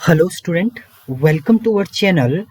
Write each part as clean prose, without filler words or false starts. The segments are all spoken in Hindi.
Hello student, welcome to our channel.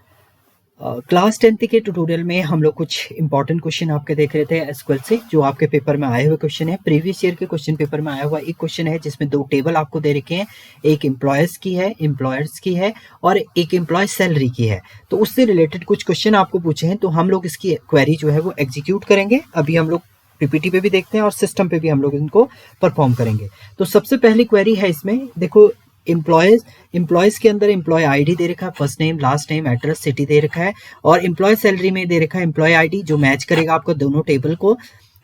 Class 10th के ट्यूटोरियल में हम लोग कुछ इंपॉर्टेंट क्वेश्चन आपके देख रहे थे एसक्यूएल से, जो आपके पेपर में आए हुए क्वेश्चन है। प्रीवियस ईयर के क्वेश्चन पेपर में आया हुआ एक क्वेश्चन है जिसमें दो टेबल आपको दे रखे हैं, एक एम्प्लॉयर्स की है, एम्प्लॉयर्स की है और एक एम्प्लॉय सैलरी की है। तो उससे रिलेटेड कुछ क्वेश्चन आपको पूछे हैं, तो हम लोग इसकी क्वेरी जो है वो एग्जीक्यूट करेंगे। अभी हम लोग पीपीटी पे भी देखते हैं और सिस्टम पे भी हम लोग इनको परफॉर्म करेंगे। तो सबसे पहली क्वेरी है इसमें, देखो एम्प्लॉयज के अंदर एम्प्लॉय आईडी दे रखा है, first name, last name, address, city दे रखा है। और एम्प्लॉय सैलरी में दे रखा है एम्प्लॉय आईडी, जो मैच करेगा आपको दोनों टेबल को।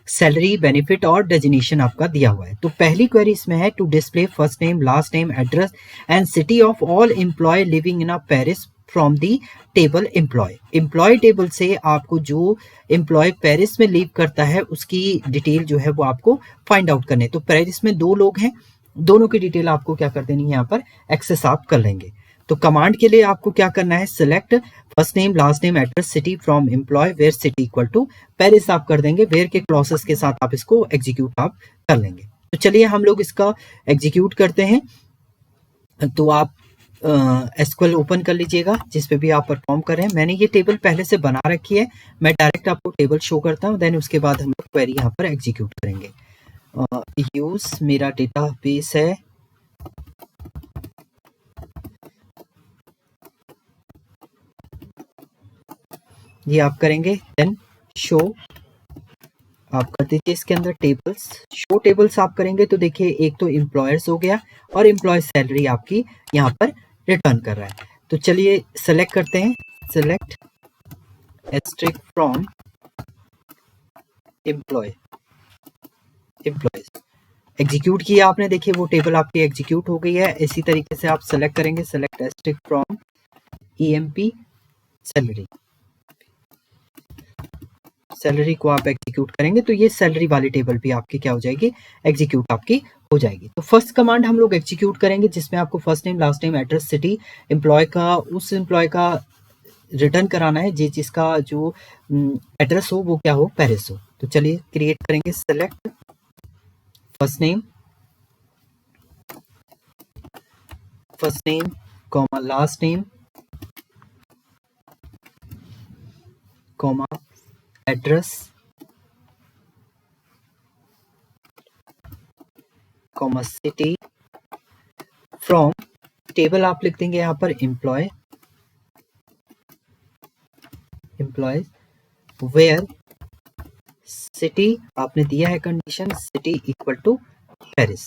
सैलरी, बेनिफिट और डेजिग्नेशन आपका दिया हुआ है। तो पहली क्वेरी इसमें है to display first name, last name, address and city of all employ living in a Paris from the table employ. Employ table से आपको जो एम्प्लॉय पेरिस में लिव करता है उसकी डिटेल जो है वो आपको फाइंड आउट करने। तो पेरिस में दो लोग हैं, दोनों की डिटेल आपको क्या कर देनी है, यहाँ पर एक्सेस आप कर लेंगे। तो कमांड के लिए आपको क्या करना है, select first name, last name, address, city from employ where city equal to Paris आप कर देंगे। वेयर के क्लॉसेस के साथ आप इसको एग्जीक्यूट आप कर लेंगे। तो चलिए हम लोग इसका एग्जीक्यूट करते हैं। तो आप एसक्यूएल ओपन कर लीजिएगा जिस पे भी आप परफॉर्म कर रहे हैं। मैंने ये टेबल पहले से बना रखी है, मैं डायरेक्ट आपको टेबल शो करता हूँ, देन उसके बाद हम लोग क्वेरी यहाँ पर एग्जीक्यूट करेंगे। यूज मेरा डेटाबेस है, ये आप करेंगे। देन शो आप कर दीजिए, इसके अंदर टेबल्स, शो टेबल्स आप करेंगे। तो देखिए एक तो एम्प्लॉयर्स हो गया और एम्प्लॉय सैलरी आपकी यहाँ पर रिटर्न कर रहा है। तो चलिए सेलेक्ट करते हैं, select asterisk from employ, employees execute किया आपने। देखिए वो टेबल आपकी एग्जीक्यूट हो गई है। इसी तरीके से आप सेलेक्ट करेंगे, select asterisk from EMP salary, salary को आप एग्जीक्यूट करेंगे तो ये सैलरी वाली टेबल भी आपकी क्या हो जाएगी, एग्जीक्यूट आपकी हो जाएगी। तो फर्स्ट कमांड हम लोग एग्जीक्यूट करेंगे जिसमें आपको first name, last name, address, city employ का, उस एम्प्लॉय का रिटर्न कराना है जिसका जो एड्रेस हो वो क्या हो, पेरिस हो। तो चलिए क्रिएट करेंगे, select first name comma last name comma address comma city from table आप लिख देंगे यहाँ पर एम्प्लॉयज वेयर सिटी आपने दिया है condition, city equal to Paris,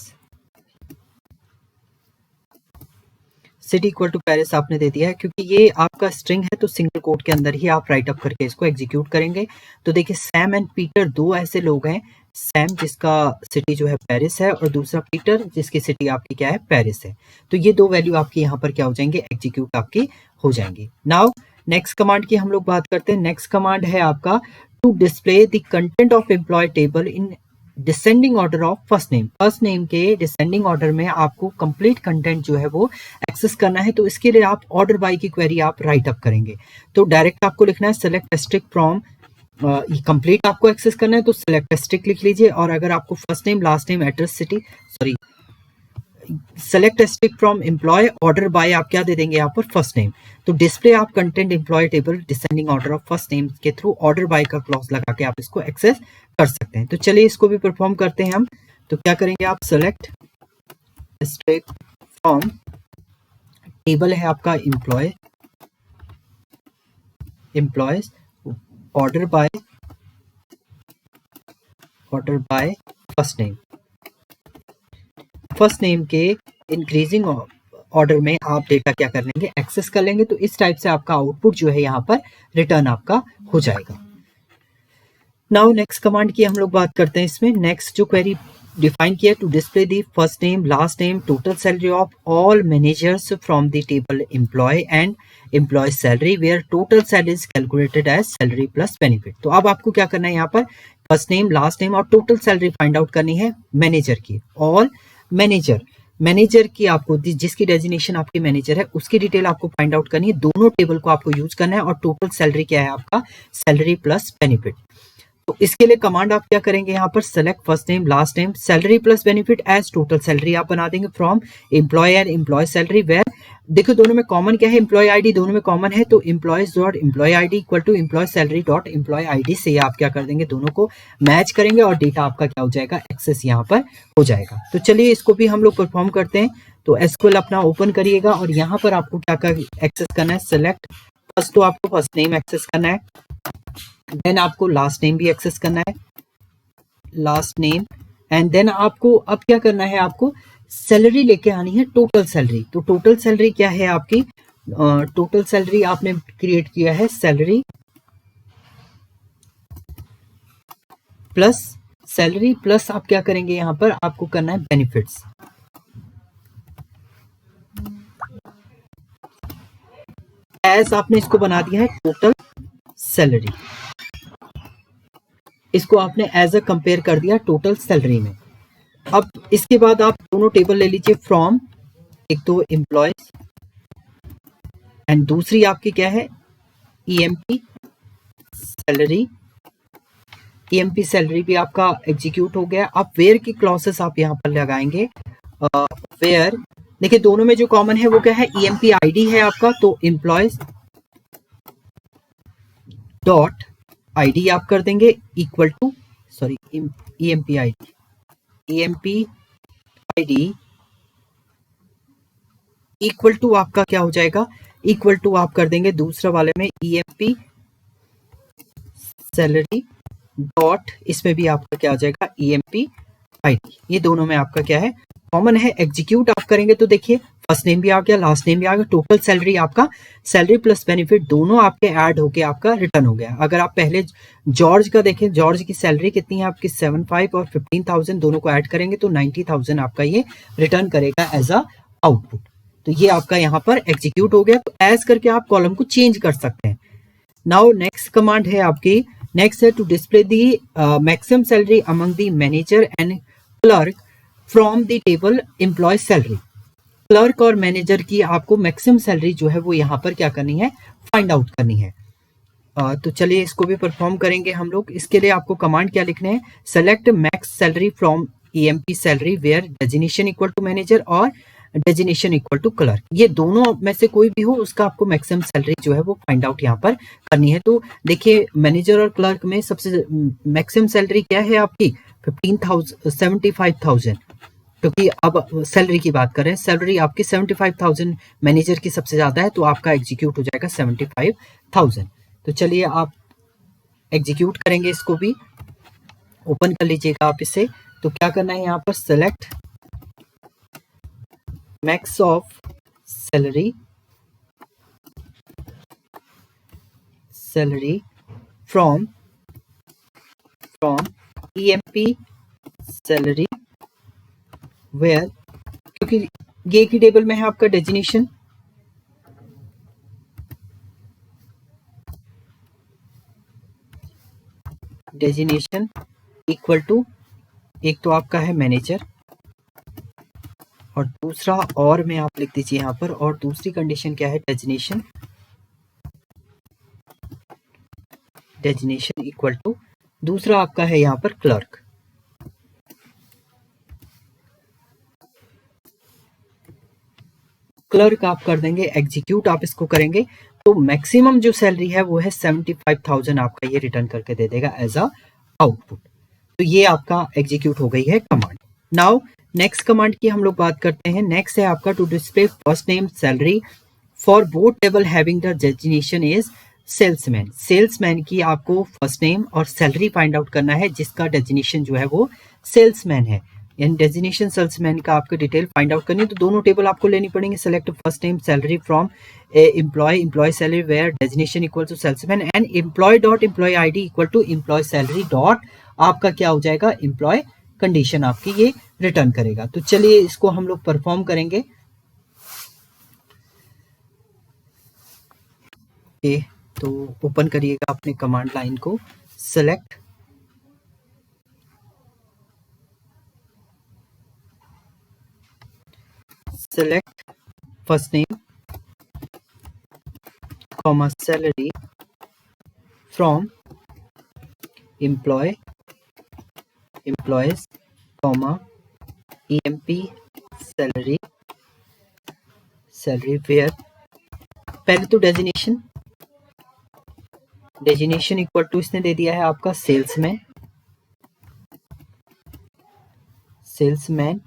city equal to Paris आपने दे दिया है। क्योंकि ये आपका स्ट्रिंग है तो सिंगल कोट के अंदर ही आप राइट अप करके इसको एग्जीक्यूट करेंगे। तो देखिए सैम एंड पीटर दो ऐसे लोग हैं, सैम जिसका सिटी जो है पेरिस है और दूसरा पीटर जिसकी सिटी आपकी क्या है, पेरिस है। तो ये दो वैल्यू आपकी यहाँ पर क्या हो जाएंगे, एग्जीक्यूट आपकी हो जाएंगी। नाउ नेक्स्ट कमांड की हम लोग बात करते हैं। नेक्स्ट कमांड है आपका to display the content of employ table in descending order of first name. First name के डिसेंडिंग ऑर्डर में आपको कंप्लीट कंटेंट जो है वो एक्सेस करना है। तो इसके लिए आप ऑर्डर बाय की क्वेरी आप राइट अप करेंगे। तो डायरेक्ट आपको लिखना है सेलेक्ट एस्ट्रिक फ्रॉम, कंप्लीट आपको एक्सेस करना है तो सेलेक्ट एस्ट्रिक लिख लीजिए। और अगर आपको first name, last name, address, city, sorry select asterisk from employ, order by आप क्या दे देंगे यहाँ पर, फर्स्ट नेम। तो डिस्प्ले आप content employ table descending order of first name के थ्रू ऑर्डर बाय का क्लॉज लगा के आप इसको एक्सेस कर सकते हैं। तो चलिए इसको भी परफॉर्म करते हैं हम। तो क्या करेंगे आप, सेलेक्ट एस्ट्रिक फ्रॉम टेबल है आपका employees, order by first name के इंक्रीजिंग ऑर्डर में आप डेटा क्या कर लेंगे, एक्सेस कर लेंगे। तो इस टाइप से आपका आउटपुट जो है यहाँ पर रिटर्न आपका हो जाएगा। नाउ नेक्स्ट कमांड की हम लोग बात करते हैं। इसमें नेक्स्ट जो क्वेरी डिफाइन किया, to display the first name, last name, total salary of all managers from the table employ and employ salary where total salary is calculated as salary plus benefit. तो अब आपको क्या करना है, यहाँ पर फर्स्ट नेम, लास्ट नेम और टोटल सैलरी फाइंड आउट करनी है मैनेजर की। ऑल मैनेजर की आपको जिसकी डेजिग्नेशन आपकी मैनेजर है उसकी डिटेल आपको फाइंड आउट करनी है। दोनों टेबल को आपको यूज करना है और टोटल सैलरी क्या है आपका, सैलरी प्लस बेनिफिट। तो इसके लिए कमांड आप क्या करेंगे, यहाँ पर select first name last name salary plus benefit as total salary आप बना देंगे from employ and employ salary where, देखो दोनों में कॉमन क्या है, एम्प्लॉय आईडी दोनों में कॉमन है, तो employees dot employ ID equal to employ salary dot employ ID से आप क्या कर देंगे, दोनों को मैच करेंगे और डेटा आपका क्या हो जाएगा, एक्सेस यहाँ पर हो जाएगा। तो चलिए इसको भी हम लोग परफॉर्म करते हैं। तो एसक्यूएल अपना ओपन करिएगा और यहाँ पर आपको क्या कर एक्सेस करना है, सेलेक्ट फर्स्ट, तो आपको फर्स्ट नेम एक्सेस करना है, देन आपको लास्ट नेम भी एक्सेस करना है, लास्ट नेम, एंड देन आपको अब क्या करना है, आपको सैलरी लेके आनी है, टोटल सैलरी। तो टोटल सैलरी क्या है आपकी, टोटल सैलरी आपने क्रिएट किया है सैलरी प्लस सैलरी प्लस आप क्या करेंगे, यहां पर आपको करना है बेनिफिट्स, एज आपने इसको बना दिया है टोटल सैलरी, इसको आपने एज अ कंपेयर कर दिया टोटल सैलरी में। अब इसके बाद आप दोनों टेबल ले लीजिए फ्रॉम, एक तो एम्प्लॉयज एंड दूसरी आपकी क्या है, ईएमपी सैलरी, ईएमपी सैलरी भी आपका एग्जीक्यूट हो गया। अब वेयर की क्लॉसेस आप यहाँ पर लगाएंगे, वेयर देखिए दोनों में जो कॉमन है वो क्या है, ईएमपी आईडी है आपका, तो एम्प्लॉयज डॉट आईडी आप कर देंगे equal to, sorry EMP ID, EMP ID equal to आपका क्या हो जाएगा, इक्वल टू आप कर देंगे दूसरा वाले में ईएमपी सैलरी डॉट, इसमें भी आपका क्या आ जाएगा, ईएमपी आईडी, ये दोनों में आपका क्या है, कॉमन है। एग्जीक्यूट आप करेंगे तो देखिए फर्स्ट नेम भी आ गया, लास्ट नेम भी आ गया, टोटल सैलरी आपका सैलरी प्लस बेनिफिट दोनों आपके ऐड होके आपका रिटर्न हो गया। अगर आप पहले जॉर्ज का देखें, जॉर्ज की सैलरी कितनी है आपकी 75 और 15,000 दोनों को ऐड करेंगे तो 90,000 आपका ये रिटर्न करेगा एज अ आउटपुट। तो ये आपका यहाँ पर एग्जीक्यूट हो गया। तो एज करके आप कॉलम को चेंज कर सकते हैं। नाउ नेक्स्ट कमांड है आपकी, नेक्स्ट है to display the maximum salary among the manager and clerk from the table employ salary. Clerk और मैनेजर की आपको मैक्सिमम सैलरी जो है वो यहाँ पर क्या करनी है, फाइंड आउट करनी है। तो चलिए इसको भी परफॉर्म करेंगे हम लोग। इसके लिए आपको कमांड क्या लिखने हैं, select max salary from EMP salary where designation equal to manager और डेजिग्नेशन इक्वल टू क्लर्क, ये दोनों में से कोई भी हो उसका आपको मैक्सिमम सैलरी जो है वो फाइंड आउट यहाँ पर करनी है। तो देखिए मैनेजर और क्लर्क में सबसे मैक्सिमम सैलरी क्या है आपकी 75,000, क्योंकि अब सैलरी की बात करें, सैलरी आपकी 75,000 मैनेजर की सबसे ज्यादा है, तो आपका एग्जीक्यूट हो जाएगा 75,000। तो चलिए आप एग्जीक्यूट करेंगे, इसको भी ओपन कर लीजिएगा आप इसे। तो क्या करना है, यहाँ पर select max of salary from EMP salary where, क्योंकि ये की टेबल में है आपका डेजिग्नेशन, इक्वल टू, एक तो आपका है मैनेजर और दूसरा और में आप लिख दीजिए यहाँ पर, और दूसरी कंडीशन क्या है, डेजिग्नेशन इक्वल टू, दूसरा आपका है यहाँ पर क्लर्क। क्लर्क आप कर देंगे, एग्जीक्यूट आप इसको करेंगे तो मैक्सिमम जो सैलरी है वो है 75,000 आपका ये रिटर्न करके दे देगा एज अ आउटपुट। तो ये आपका एग्जीक्यूट हो गई है कमांड। नाउ नेक्स्ट कमांड की हम लोग बात करते हैं। नेक्स्ट है आपका to display first name salary for both table having the designation is salesman. Salesman की आपको फर्स्ट नेम और सैलरी फाइंड आउट करना है जिसका डेजिग्नेशन जो है वो सेल्समैन है। इन डेजिग्नेशन सेल्समैन का आपको डिटेल फाइंड आउट करनी है तो दोनों टेबल आपको लेनी पड़ेंगे। Select first name salary from employ salary where designation equal to salesman and employ dot employ ID equal to employ salary dot आपका क्या हो जाएगा, एम्प्लॉय कंडीशन आपकी ये रिटर्न करेगा। तो चलिए इसको हम लोग परफॉर्म करेंगे। तो ओपन करिएगा अपने कमांड लाइन को, select first name comma salary from employ, employees, comma EMP salary, salary where. पहले तो डेजिनेशन, डेजिनेशन इक्वल टू इसने दे दिया है आपका सेल्समैन, सेल्समैन।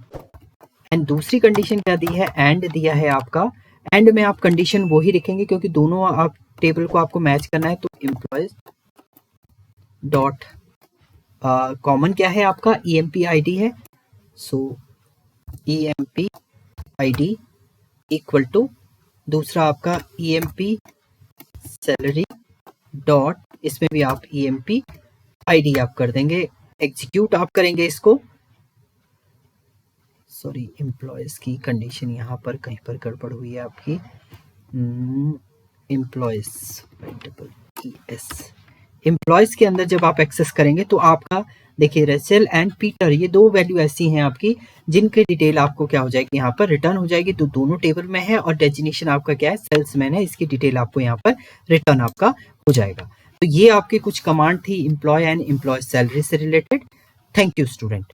एंड दूसरी कंडीशन क्या दी है, एंड दिया है आपका। एंड में आप कंडीशन वो ही लिखेंगे क्योंकि दोनों आप टेबल को आपको मैच करना है। तो एम्प्लॉयज डॉट कॉमन क्या है आपका, EMP ID है। सो EMP ID इक्वल टू दूसरा आपका EMP सैलरी डॉट, इसमें भी आप EMP ID आप कर देंगे। एग्जीक्यूट आप करेंगे इसको। सॉरी, एम्प्लॉयज की कंडीशन यहाँ पर कहीं पर गड़बड़ हुई है आपकी। एम्प्लॉयज एम्प्लॉयज के अंदर जब आप एक्सेस करेंगे तो आपका देखिए रेचल एंड पीटर, ये दो वैल्यू ऐसी हैं आपकी जिनकी डिटेल आपको क्या हो जाएगी यहाँ पर रिटर्न हो जाएगी। तो दोनों टेबल में है और डेजिनेशन आपका क्या है, सेल्समैन है। इसकी डिटेल आपको यहाँ पर रिटर्न आपका हो जाएगा। तो ये आपकी कुछ कमांड थी एम्प्लॉय एंड एम्प्लॉय सैलरी से रिलेटेड। Thank you student.